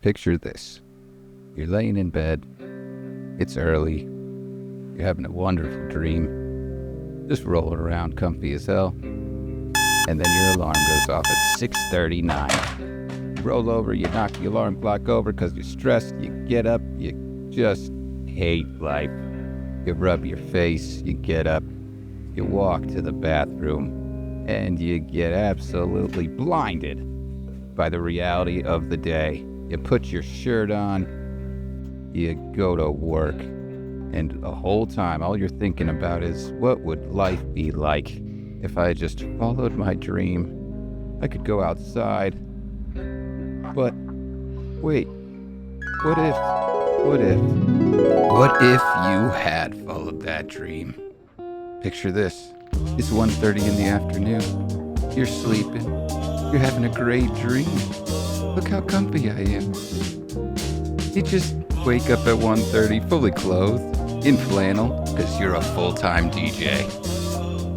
Picture this. You're laying in bed. It's early. You're having a wonderful dream. Just rolling around comfy as hell. And then your alarm goes off at 6:39. Roll over, you knock the alarm clock over because you're stressed. You get up, you just hate life. You rub your face, you get up, you walk to the bathroom, and you get absolutely blinded by the reality of the day. You put your shirt on, you go to work, and the whole time all you're thinking about is, what would life be like if I just followed my dream? I could go outside, but wait, what if you had followed that dream? Picture this. It's 1:30 in the afternoon. You're sleeping. You're having a great dream. Look how comfy I am. You just wake up at 1:30 fully clothed, in flannel, because you're a full-time DJ.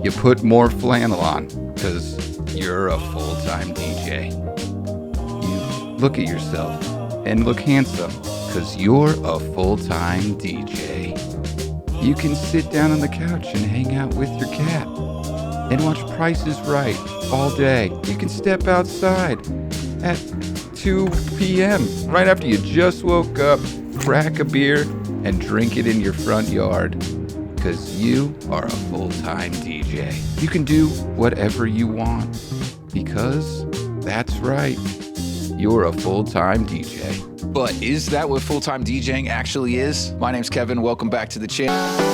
You put more flannel on, because you're a full-time DJ. You look at yourself and look handsome, because you're a full-time DJ. You can sit down on the couch and hang out with your cat and watch Price is Right all day. You can step outside at 2 p.m. right after you just woke up, crack a beer, and drink it in your front yard, because you are a full-time DJ. You can do whatever you want, because that's right, you're a full-time DJ. But is that what full-time DJing actually is? My name's Kevin, welcome back to the channel.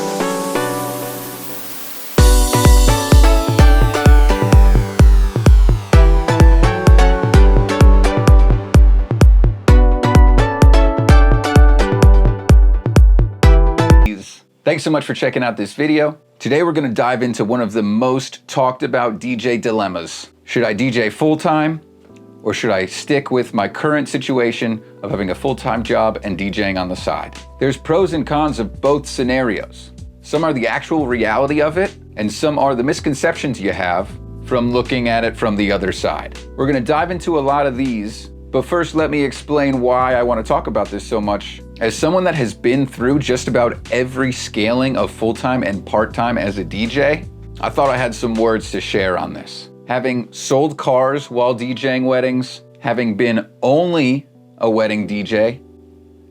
Thanks so much for checking out this video. Today we're gonna dive into one of the most talked about DJ dilemmas. Should I DJ full-time, or should I stick with my current situation of having a full-time job and DJing on the side? There's pros and cons of both scenarios. Some are the actual reality of it, and some are the misconceptions you have from looking at it from the other side. We're gonna dive into a lot of these, but first let me explain why I wanna talk about this so much. As someone that has been through just about every scaling of full-time and part-time as a DJ, I thought I had some words to share on this. Having sold cars while DJing weddings, having been only a wedding DJ,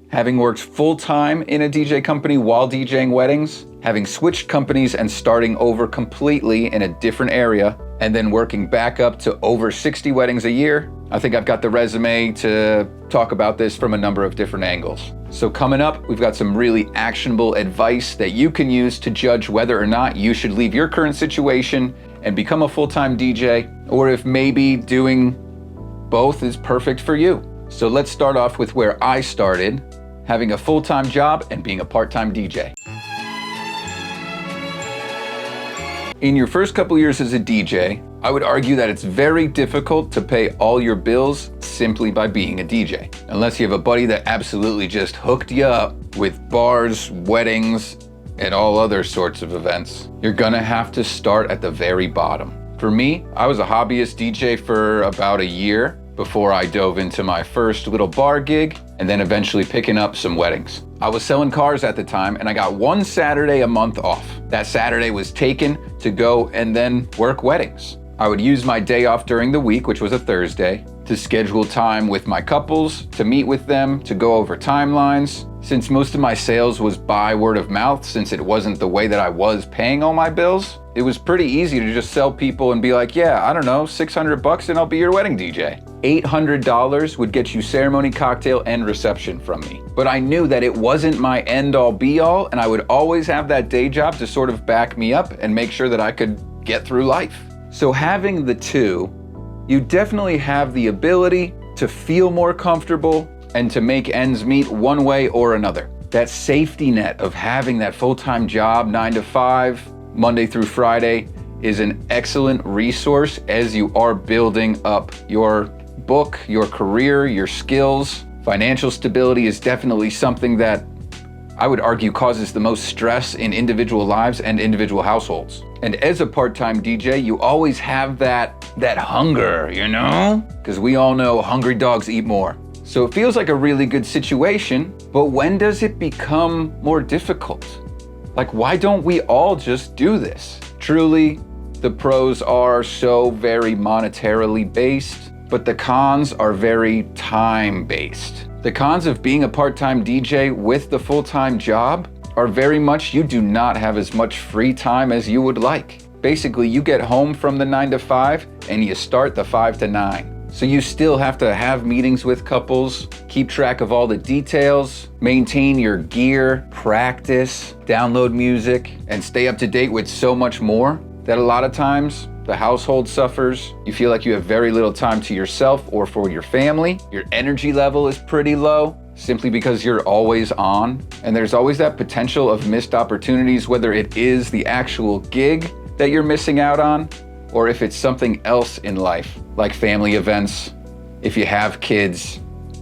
having worked full-time in a DJ company while DJing weddings, having switched companies and starting over completely in a different area, and then working back up to over 60 weddings a year, I think I've got the resume to talk about this from a number of different angles. So coming up, we've got some really actionable advice that you can use to judge whether or not you should leave your current situation and become a full-time DJ, or if maybe doing both is perfect for you. So let's start off with where I started, having a full-time job and being a part-time DJ. In your first couple years as a DJ, I would argue that it's very difficult to pay all your bills simply by being a DJ. Unless you have a buddy that absolutely just hooked you up with bars, weddings, and all other sorts of events. You're gonna have to start at the very bottom. For me, I was a hobbyist DJ for about a year before I dove into my first little bar gig and then eventually picking up some weddings. I was selling cars at the time and I got one Saturday a month off. That Saturday was taken to go and then work weddings. I would use my day off during the week, which was a Thursday, to schedule time with my couples, to meet with them, to go over timelines. Since most of my sales was by word of mouth, since it wasn't the way that I was paying all my bills, it was pretty easy to just sell people and be like, yeah, I don't know, $600 and I'll be your wedding DJ. $800 would get you ceremony, cocktail, and reception from me. But I knew that it wasn't my end-all be-all, and I would always have that day job to sort of back me up and make sure that I could get through life. So having the two, you definitely have the ability to feel more comfortable and to make ends meet one way or another. That safety net of having that full-time job, 9 to 5, Monday through Friday, is an excellent resource as you are building up your book, your career, your skills. Financial stability is definitely something that I would argue causes the most stress in individual lives and individual households. And as a part-time DJ, you always have that hunger, you know? Because we all know hungry dogs eat more. So it feels like a really good situation, but when does it become more difficult? Like, why don't we all just do this? Truly, the pros are so very monetarily based, but the cons are very time-based. The cons of being a part-time DJ with the full-time job are very much you do not have as much free time as you would like. Basically, you get home from the 9 to 5 and you start the 5 to 9. So you still have to have meetings with couples, keep track of all the details, maintain your gear, practice, download music, and stay up to date with so much more that a lot of times the household suffers. You feel like you have very little time to yourself or for your family. Your energy level is pretty low simply because you're always on. And there's always that potential of missed opportunities, whether it is the actual gig that you're missing out on, or if it's something else in life, like family events. If you have kids,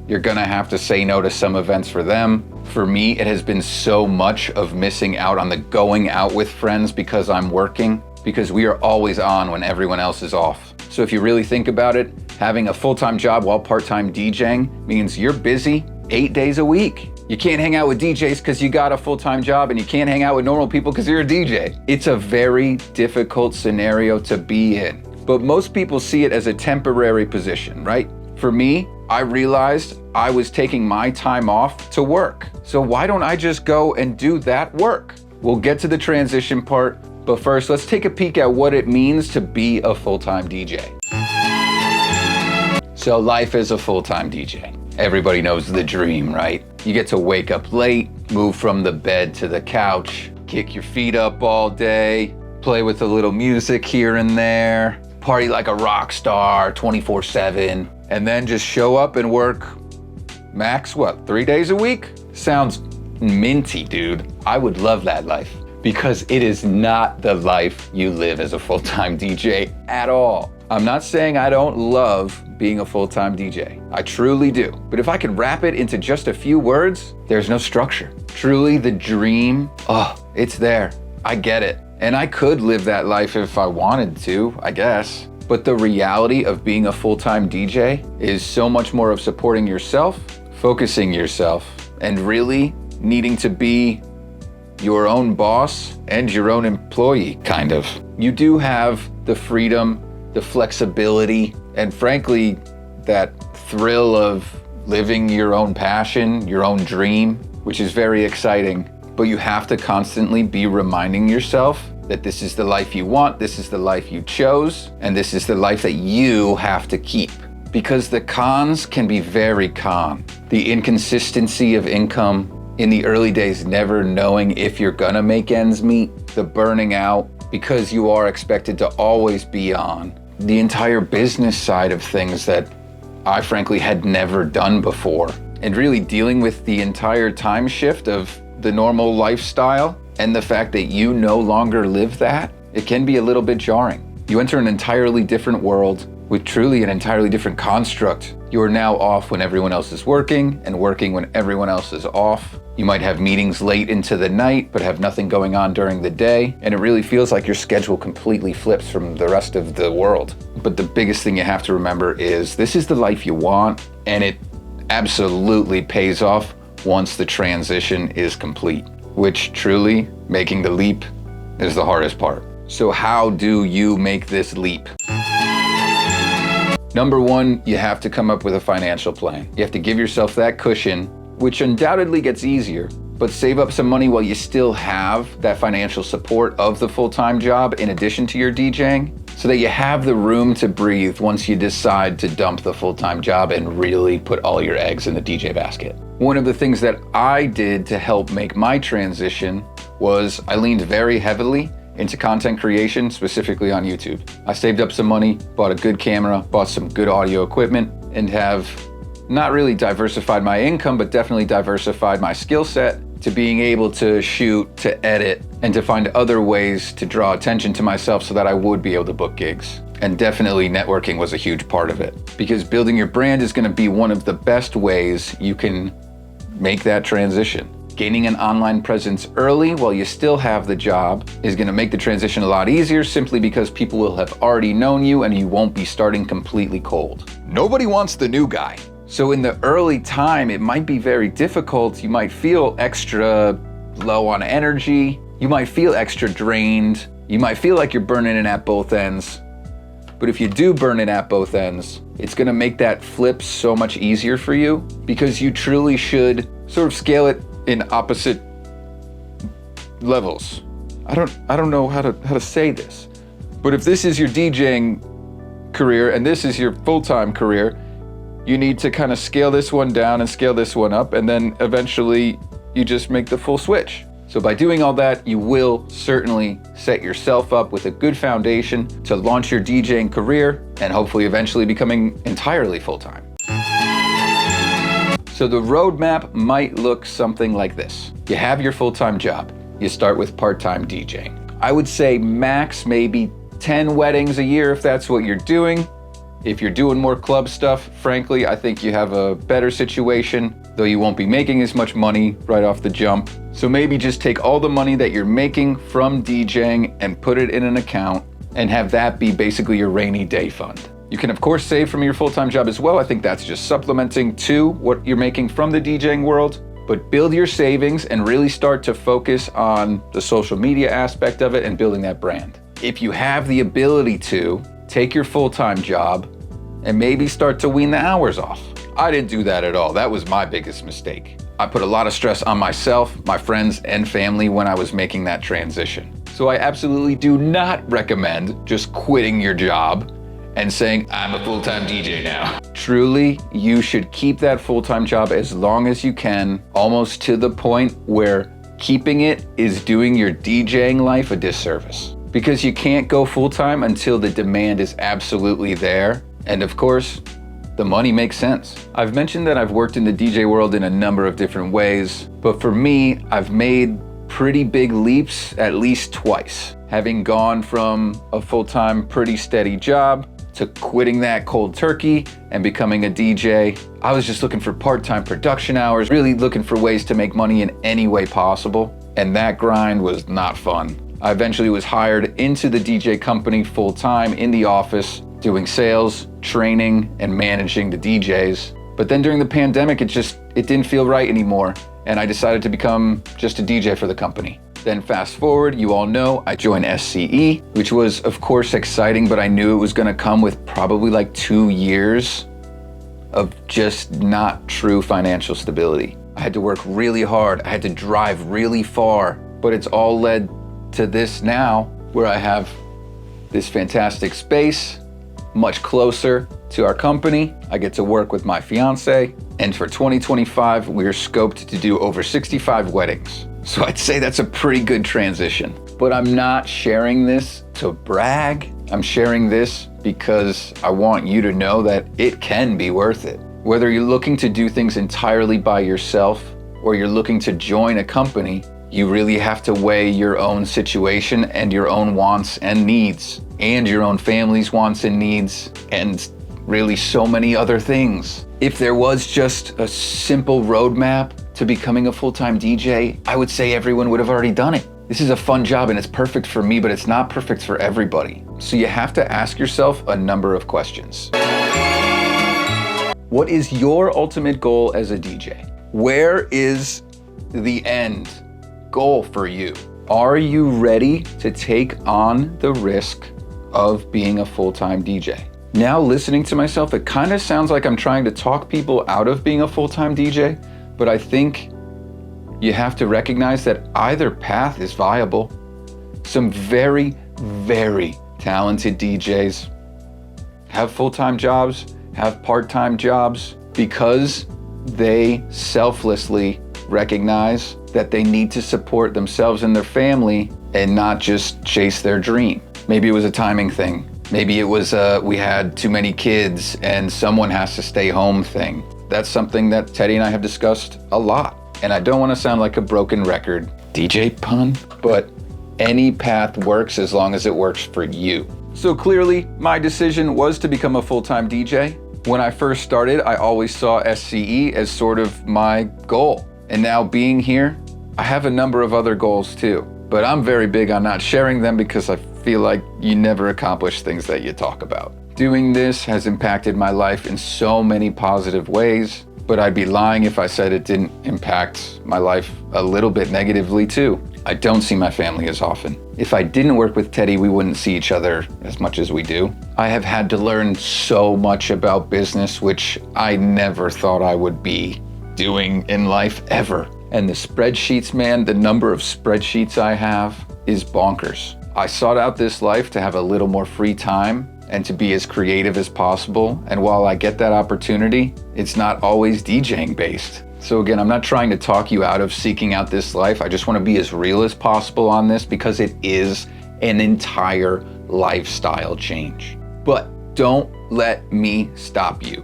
you're gonna have to say no to some events for them. For me, it has been so much of missing out on the going out with friends because I'm working, because we are always on when everyone else is off. So if you really think about it, having a full-time job while part-time DJing means you're busy 8 days a week. You can't hang out with DJs because you got a full-time job, and you can't hang out with normal people because you're a DJ. It's a very difficult scenario to be in. But most people see it as a temporary position, right? For me, I realized I was taking my time off to work. So why don't I just go and do that work? We'll get to the transition part, but first let's take a peek at what it means to be a full-time DJ. So life as a full-time DJ. Everybody knows the dream, right? You get to wake up late, move from the bed to the couch, kick your feet up all day, play with a little music here and there, party like a rock star 24/7, and then just show up and work max, 3 days a week? Sounds minty, dude. I would love that life, because it is not the life you live as a full-time DJ at all. I'm not saying I don't love being a full-time DJ. I truly do. But if I could wrap it into just a few words, there's no structure. Truly the dream, it's there. I get it. And I could live that life if I wanted to, I guess. But the reality of being a full-time DJ is so much more of supporting yourself, focusing yourself, and really needing to be your own boss and your own employee, kind of. You do have the freedom, the flexibility, and frankly, that thrill of living your own passion, your own dream, which is very exciting. But you have to constantly be reminding yourself that this is the life you want, this is the life you chose, and this is the life that you have to keep. Because the cons can be very con. The inconsistency of income, in the early days, never knowing if you're gonna make ends meet, the burning out because you are expected to always be on, the entire business side of things that I frankly had never done before, and really dealing with the entire time shift of the normal lifestyle and the fact that you no longer live that, it can be a little bit jarring. You enter an entirely different world with truly an entirely different construct. You are now off when everyone else is working and working when everyone else is off. You might have meetings late into the night, but have nothing going on during the day. And it really feels like your schedule completely flips from the rest of the world. But the biggest thing you have to remember is this is the life you want, and it absolutely pays off once the transition is complete, which truly, making the leap is the hardest part. So how do you make this leap? Number one, you have to come up with a financial plan. You have to give yourself that cushion, which undoubtedly gets easier, but save up some money while you still have that financial support of the full-time job in addition to your DJing, so that you have the room to breathe once you decide to dump the full-time job and really put all your eggs in the DJ basket. One of the things that I did to help make my transition was I leaned very heavily into content creation, specifically on YouTube. I saved up some money, bought a good camera, bought some good audio equipment, and have not really diversified my income, but definitely diversified my skill set to being able to shoot, to edit, and to find other ways to draw attention to myself so that I would be able to book gigs. And definitely networking was a huge part of it, because building your brand is going to be one of the best ways you can make that transition. Gaining an online presence early while you still have the job is going to make the transition a lot easier, simply because people will have already known you and you won't be starting completely cold. Nobody wants the new guy. So in the early time, it might be very difficult. You might feel extra low on energy. You might feel extra drained. You might feel like you're burning it at both ends. But if you do burn it at both ends, it's gonna make that flip so much easier for you, because you truly should sort of scale it in opposite levels. I don't know how to say this, but if this is your DJing career and this is your full-time career, you need to kind of scale this one down and scale this one up, and then eventually you just make the full switch. So by doing all that, you will certainly set yourself up with a good foundation to launch your DJing career and hopefully eventually becoming entirely full-time. So the roadmap might look something like this. You have your full-time job. You start with part-time DJing. I would say max maybe 10 weddings a year if that's what you're doing. If you're doing more club stuff, frankly, I think you have a better situation, though you won't be making as much money right off the jump. So maybe just take all the money that you're making from DJing and put it in an account and have that be basically your rainy day fund. You can of course save from your full-time job as well. I think that's just supplementing to what you're making from the DJing world. But build your savings and really start to focus on the social media aspect of it and building that brand. If you have the ability to, take your full-time job and maybe start to wean the hours off. I didn't do that at all. That was my biggest mistake. I put a lot of stress on myself, my friends, and family when I was making that transition. So I absolutely do not recommend just quitting your job and saying, I'm a full-time DJ now. Truly, you should keep that full-time job as long as you can, almost to the point where keeping it is doing your DJing life a disservice. Because you can't go full-time until the demand is absolutely there. And of course, the money makes sense. I've mentioned that I've worked in the DJ world in a number of different ways, but for me, I've made pretty big leaps at least twice. Having gone from a full-time, pretty steady job to quitting that cold turkey and becoming a DJ. I was just looking for part-time production hours, really looking for ways to make money in any way possible. And that grind was not fun. I eventually was hired into the DJ company full-time in the office, doing sales, training, and managing the DJs. But then during the pandemic, it didn't feel right anymore. And I decided to become just a DJ for the company. Then fast forward, you all know, I joined SCE, which was of course exciting, but I knew it was gonna come with probably like 2 years of just not true financial stability. I had to work really hard. I had to drive really far, but it's all led to this now where I have this fantastic space, much closer to our company. I get to work with my fiance, and for 2025, we're scoped to do over 65 weddings. So I'd say that's a pretty good transition. But I'm not sharing this to brag. I'm sharing this because I want you to know that it can be worth it. Whether you're looking to do things entirely by yourself or you're looking to join a company, you really have to weigh your own situation and your own wants and needs, and your own family's wants and needs, and really so many other things. If there was just a simple roadmap to becoming a full-time DJ, I would say everyone would have already done it. This is a fun job and it's perfect for me, but it's not perfect for everybody. So you have to ask yourself a number of questions. What is your ultimate goal as a DJ? Where is the end goal for you? Are you ready to take on the risk of being a full-time DJ? Now listening to myself, it kind of sounds like I'm trying to talk people out of being a full-time DJ, but I think you have to recognize that either path is viable. Some very, very talented DJs have full-time jobs, have part-time jobs, because they selflessly recognize that they need to support themselves and their family and not just chase their dream. Maybe it was a timing thing. Maybe it was we had too many kids and someone has to stay home thing. That's something that Teddy and I have discussed a lot. And I don't want to sound like a broken record DJ pun, but any path works as long as it works for you. So clearly, my decision was to become a full-time DJ. When I first started, I always saw SCE as sort of my goal. And now being here, I have a number of other goals too. But I'm very big on not sharing them because I feel like you never accomplish things that you talk about. Doing this has impacted my life in so many positive ways, but I'd be lying if I said it didn't impact my life a little bit negatively too. I don't see my family as often. If I didn't work with Teddy, we wouldn't see each other as much as we do. I have had to learn so much about business, which I never thought I would be doing in life ever. And the spreadsheets, man, the number of spreadsheets I have is bonkers. I sought out this life to have a little more free time and to be as creative as possible. And while I get that opportunity, it's not always DJing based. So again, I'm not trying to talk you out of seeking out this life. I just want to be as real as possible on this because it is an entire lifestyle change. But don't let me stop you.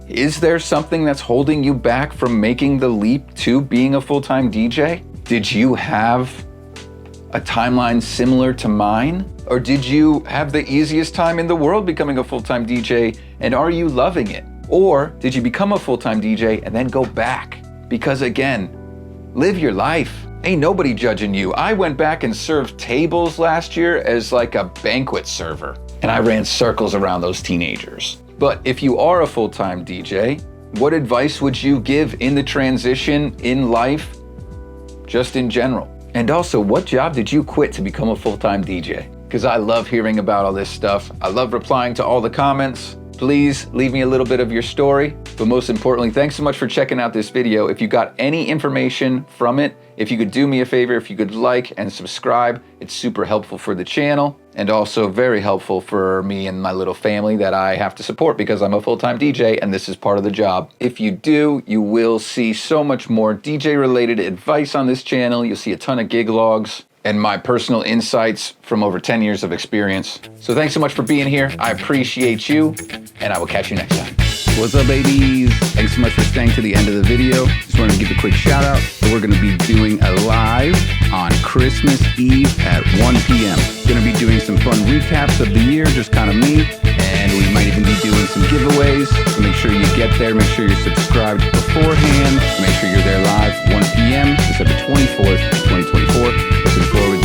Is there something that's holding you back from making the leap to being a full-time DJ? Did you have a timeline similar to mine? Or did you have the easiest time in the world becoming a full-time DJ and are you loving it? Or did you become a full-time DJ and then go back? Because again, live your life. Ain't nobody judging you. I went back and served tables last year as like a banquet server, and I ran circles around those teenagers. But if you are a full-time DJ, what advice would you give in the transition in life, just in general? And also, what job did you quit to become a full-time DJ? Because I love hearing about all this stuff. I love replying to all the comments. Please leave me a little bit of your story. But most importantly, thanks so much for checking out this video. If you got any information from it, if you could do me a favor, if you could like and subscribe, it's super helpful for the channel and also very helpful for me and my little family that I have to support because I'm a full-time DJ and this is part of the job. If you do, you will see so much more DJ related advice on this channel. You'll see a ton of gig logs and my personal insights from over 10 years of experience. So thanks so much for being here. I appreciate you, and I will catch you next time. What's up, babies? Thanks so much for staying to the end of the video. Just wanted to give a quick shout out. We're gonna be doing a live on Christmas Eve at 1 p.m. Gonna be doing some fun recaps of the year, just kind of me. And we might even be doing some giveaways. So make sure you get there. Make sure you're subscribed beforehand. Make sure you're there live, 1 p.m. December 24th, 2024. Looking forward